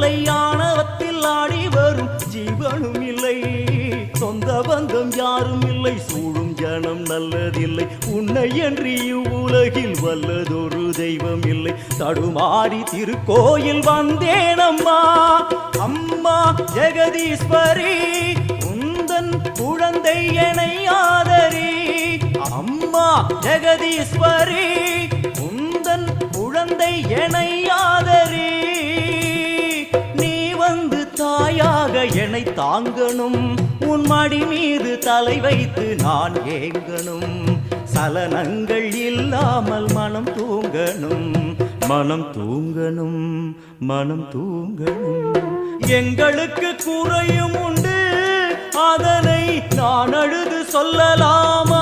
இல்லை, ஆணவத்தில் ஆடி வரும் ஜீவனும் இல்லை. சொந்த பந்தம் யாரும் இல்லை, சூழும் ஜனம் நல்லதில்லை. உன்னை என்று இவ்வுலகில் வல்லதொரு தெய்வம் இல்லை. தடுமாறி திருக்கோயில் வந்தேன் அம்மா, அம்மா ஜெகதீஸ்வரி, உந்தன் குழந்தை என்னை ஆதரி. அம்மா ஜெகதீஸ்வரி, உந்தன் குழந்தை என்னை ஆதரி. நீ வந்து தாயாக என்னை தாங்கணும், உன் மடி மீது தலை வைத்து நான் ஏங்கணும். சலனங்கள் இல்லாமல் மனம் தூங்கணும், மனம் தூங்கணும், மனம் தூங்கணும். எங்களுக்கு குறையும் உண்டு, அதனை நான் அழுது சொல்லலாமா?